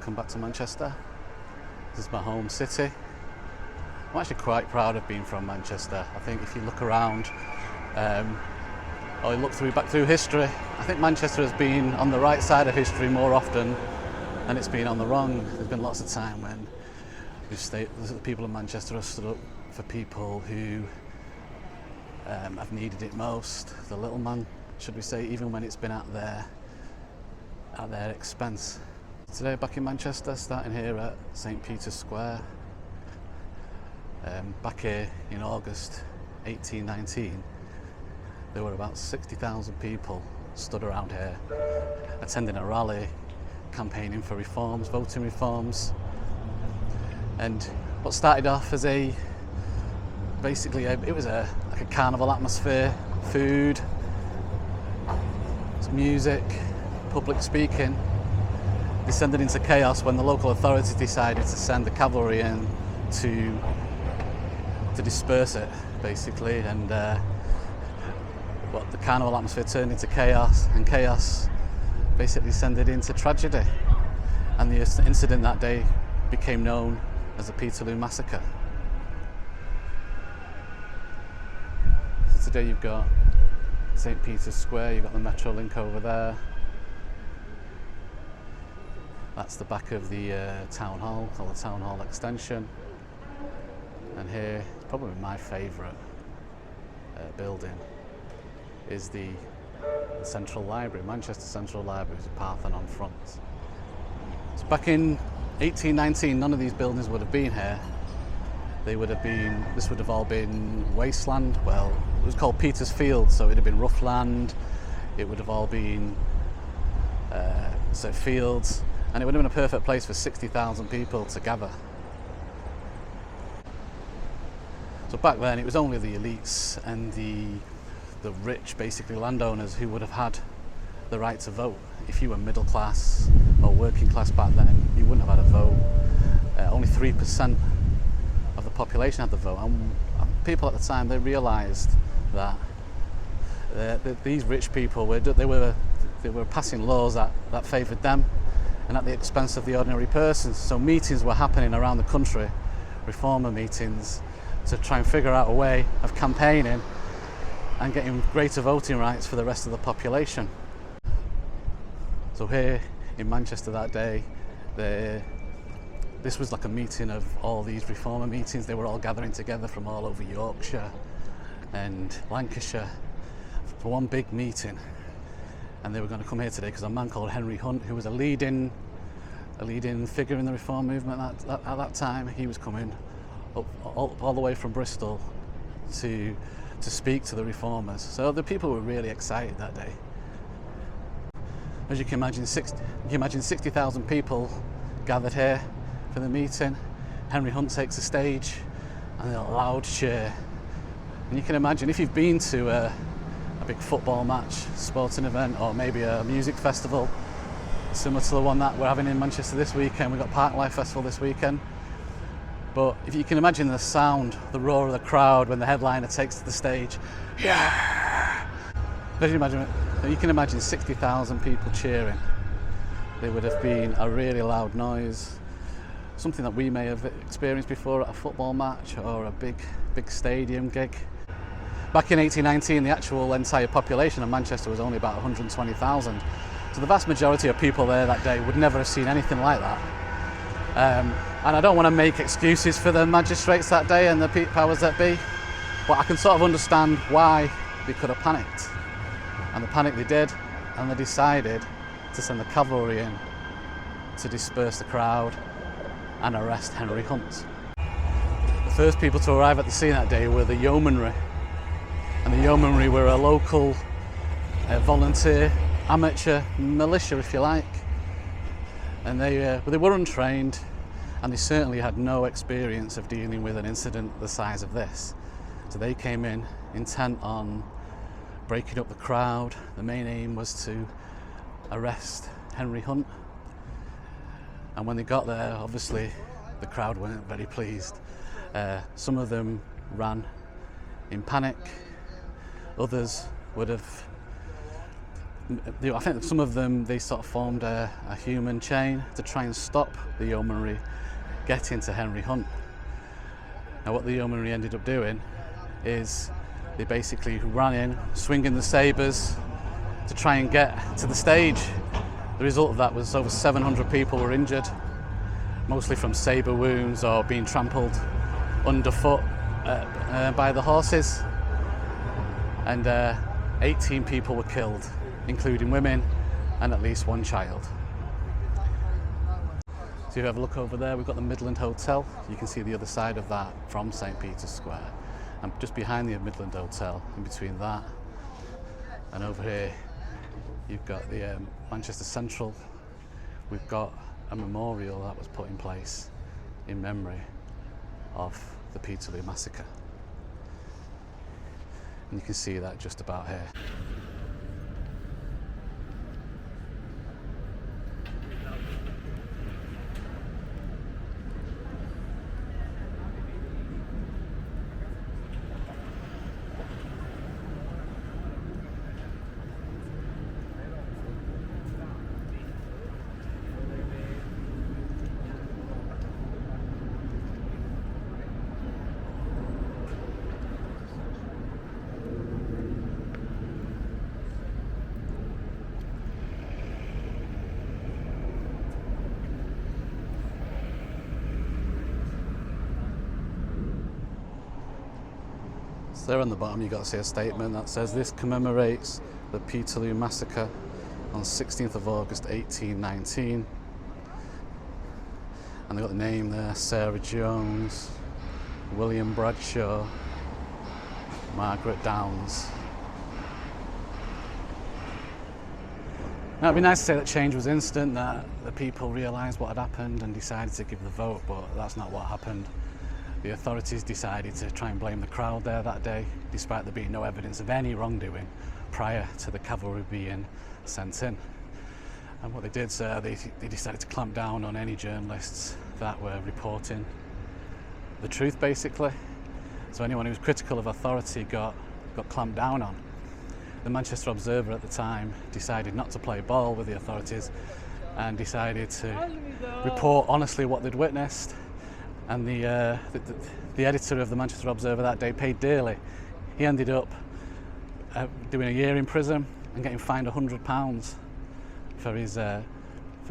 welcome back to Manchester. This is my home city. I'm actually quite proud of being from Manchester. I think if you look around or you look back through history, I think Manchester has been on the right side of history more often than it's been on the wrong. There's been lots of time when the people of Manchester have stood up for people who have needed it most, the little man, should we say, even when it's been at their expense. Today back in Manchester, starting here at St. Peter's Square. Back here in August 1819, there were about 60,000 people stood around here, attending a rally, campaigning for reforms, voting reforms. And what started off as it was like a carnival atmosphere, food, music, public speaking, descended into chaos when the local authorities decided to send the cavalry in to disperse it, basically, and the carnival atmosphere turned into chaos, and chaos basically descended into tragedy, and the incident that day became known as the Peterloo Massacre. So today you've got St. Peter's Square, you've got the Metro link over there. That's the back of the town hall, or the town hall extension. And here, probably my favourite building is the Central Library, Manchester Central Library, with a Parthenon front. So back in 1819, none of these buildings would have been here. This would have all been wasteland. Well, it was called Peter's Field, so it would have been rough land. It would have all been fields, and it would have been a perfect place for 60,000 people to gather. So back then, it was only the elites and the rich, basically landowners, who would have had the right to vote. If you were middle class or working class back then, you wouldn't have had a vote. Only 3% of the population had the vote, and people at the time, they realised that these rich people they were passing laws that favoured them, and at the expense of the ordinary person. So meetings were happening around the country, reformer meetings, to try and figure out a way of campaigning and getting greater voting rights for the rest of the population. So here in Manchester that day, this was like a meeting of all these reformer meetings. They were all gathering together from all over Yorkshire and Lancashire for one big meeting. And they were going to come here today because a man called Henry Hunt, who was a leading figure in the reform movement at that time, he was coming up all the way from Bristol to speak to the reformers. So the people were really excited that day. As you can imagine, 60,000 people gathered here for the meeting. Henry Hunt takes the stage, and a loud cheer. And you can imagine, if you've been to a big football match, sporting event, or maybe a music festival similar to the one that we're having in Manchester this weekend. We've got Parklife Festival this weekend. But if you can imagine the sound, the roar of the crowd when the headliner takes to the stage, yeah! You can imagine 60,000 people cheering. There would have been a really loud noise, something that we may have experienced before at a football match or a big stadium gig. Back in 1819, the actual entire population of Manchester was only about 120,000. So the vast majority of people there that day would never have seen anything like that. And I don't want to make excuses for the magistrates that day and the powers that be, but I can sort of understand why they could have panicked. And the panic they did, and they decided to send the cavalry in to disperse the crowd and arrest Henry Hunt. The first people to arrive at the scene that day were the yeomanry. And the yeomanry were a local volunteer, amateur militia, if you like. And they were untrained, and they certainly had no experience of dealing with an incident the size of this. So they came in intent on breaking up the crowd. The main aim was to arrest Henry Hunt. And when they got there, obviously the crowd weren't very pleased. Some of them ran in panic. Others would have I think some of them, they sort of formed a human chain to try and stop the yeomanry getting to Henry Hunt. Now what the yeomanry ended up doing is they basically ran in, swinging the sabres to try and get to the stage. The result of that was over 700 people were injured, mostly from sabre wounds or being trampled underfoot by the horses. And 18 people were killed, including women and at least one child. So if you have a look over there, we've got the Midland Hotel. You can see the other side of that from St. Peter's Square. And just behind the Midland Hotel, in between that and over here, you've got the Manchester Central. We've got a memorial that was put in place in memory of the Peterloo Massacre. And you can see that just about here. So there on the bottom you've got to see a statement that says this commemorates the Peterloo Massacre on 16th of August 1819. And they've got the name there: Sarah Jones, William Bradshaw, Margaret Downs. Now it'd be nice to say that change was instant, that the people realised what had happened and decided to give the vote, but that's not what happened. The authorities decided to try and blame the crowd there that day, despite there being no evidence of any wrongdoing prior to the cavalry being sent in. And what they did, they decided to clamp down on any journalists that were reporting the truth, basically. So anyone who was critical of authority got clamped down on. The Manchester Observer at the time decided not to play ball with the authorities and decided to report honestly what they'd witnessed. And the editor of the Manchester Observer that day paid dearly. He ended up doing a year in prison and getting fined £100 for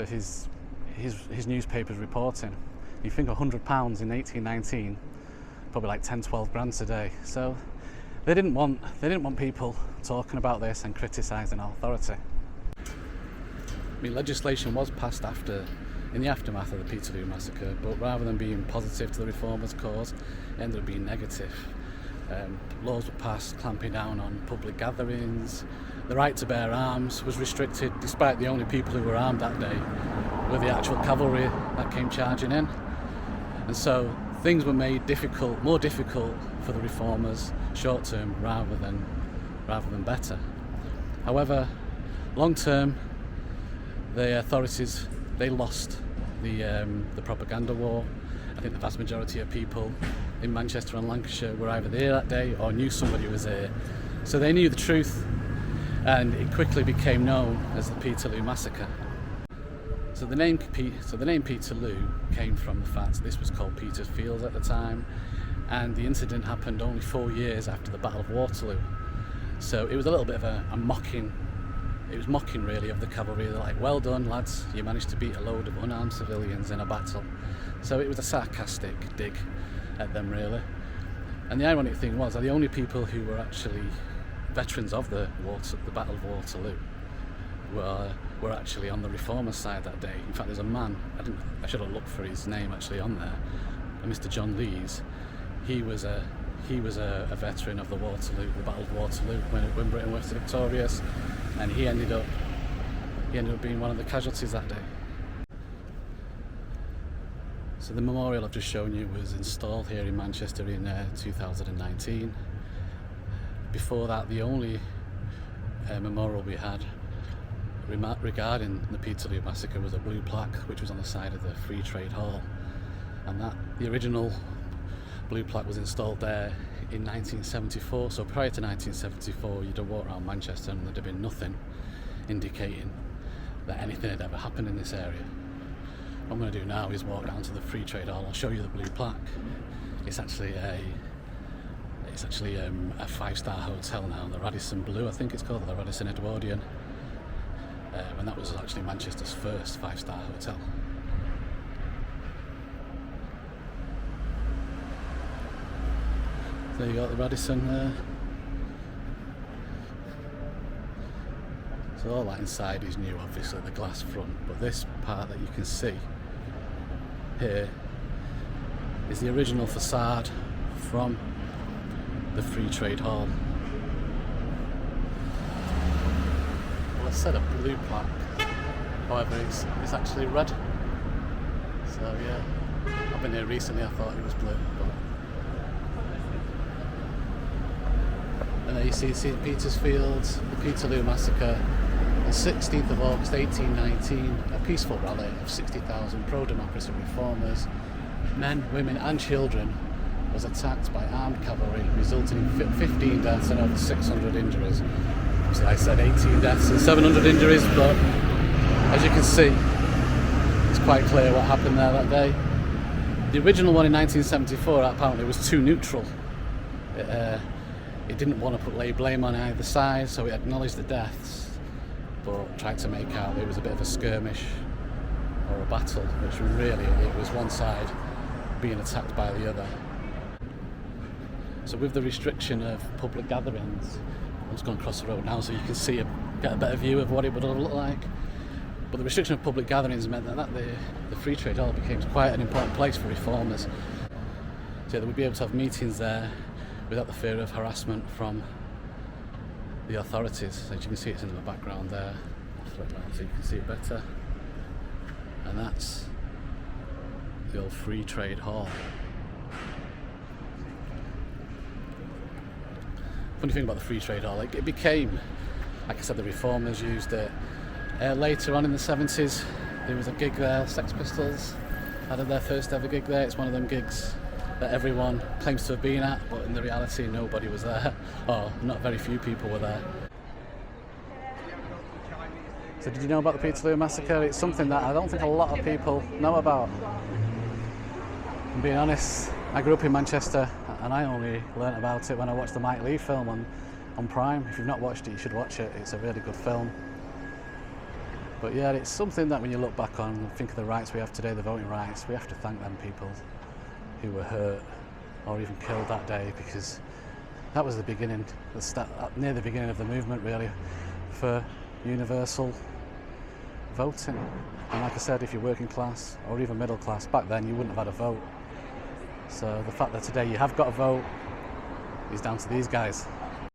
his newspaper's reporting. You think £100 in 1819, probably like 10-12 grand today. So they didn't want people talking about this and criticising authority. I mean, legislation was passed in the aftermath of the Peterloo Massacre, but rather than being positive to the reformers' cause, it ended up being negative. Laws were passed clamping down on public gatherings. The right to bear arms was restricted, despite the only people who were armed that day were the actual cavalry that came charging in. And so things were made more difficult for the reformers, short term rather than better. However, long term, the authorities, they lost the propaganda war. I think the vast majority of people in Manchester and Lancashire were either there that day or knew somebody who was there. So they knew the truth, and it quickly became known as the Peterloo Massacre. So the name Peterloo came from the fact that this was called Peter's Field at the time, and the incident happened only 4 years after the Battle of Waterloo. So it was a little bit of a mocking. It was mocking really of the cavalry. They're like, well done lads, you managed to beat a load of unarmed civilians in a battle. So it was a sarcastic dig at them really. And the ironic thing was that the only people who were actually veterans of the Battle of Waterloo were actually on the reformers' side that day. In fact, there's a man, I should have looked for his name actually on there, Mr. John Lees. He was a veteran of the Battle of Waterloo when Britain was victorious, and he ended up being one of the casualties that day. So the memorial I've just shown you was installed here in Manchester in 2019. Before that, the only memorial we had regarding the Peterloo Massacre was a blue plaque which was on the side of the Free Trade Hall, and the original blue plaque was installed there in 1974. So prior to 1974, you'd have walked around Manchester and there'd have been nothing. indicating that anything had ever happened in this area. What I'm going to do now is walk down to the Free Trade Hall. I'll show you the blue plaque. It's actually a 5-star hotel now, the Radisson Blue, I think it's called, the Radisson Edwardian. And that was actually Manchester's first 5-star hotel. There you got the Radisson there. So all that inside is new, obviously, the glass front, but this part that you can see here is the original facade from the Free Trade Hall. Well, I said a blue plaque, however it's actually red. So yeah, I've been here recently, I thought it was blue. And there you see St. Peter's Fields, the Peterloo Massacre, on 16th of August 1819, a peaceful rally of 60,000 pro-democracy reformers, men, women and children, was attacked by armed cavalry, resulting in 15 deaths and over 600 injuries. So I said 18 deaths and 700 injuries, but as you can see, it's quite clear what happened there that day. The original one in 1974 apparently was too neutral. It didn't want to lay blame on either side, so it acknowledged the deaths, but tried to make out it was a bit of a skirmish or a battle, which really it was one side being attacked by the other. So with the restriction of public gatherings, I'm just going to cross the road now so you can get a better view of what it would have looked like. But the restriction of public gatherings meant that the Free Trade Hall became quite an important place for reformers. So they would be able to have meetings there without the fear of harassment from the authorities. As you can see, it's in the background there. I'll throw it around so you can see it better. And that's the old Free Trade Hall. Funny thing about the Free Trade Hall, it became, like I said, the reformers used it. Later on in the 70s, there was a gig there, Sex Pistols had their first ever gig there. It's one of them gigs that everyone claims to have been at, but in the reality nobody was there, or not very few people were there. So did you know about the Peterloo Massacre? It's something that I don't think a lot of people know about. I'm being honest, I grew up in Manchester and I only learnt about it when I watched the Mike Leigh film on Prime. If you've not watched it, you should watch it. It's a really good film. But yeah, it's something that when you look back on and think of the rights we have today, the voting rights, we have to thank them people who were hurt or even killed that day, because that was the beginning, near the beginning of the movement really, for universal voting. And like I said, if you're working class or even middle class, back then you wouldn't have had a vote. So the fact that today you have got a vote is down to these guys.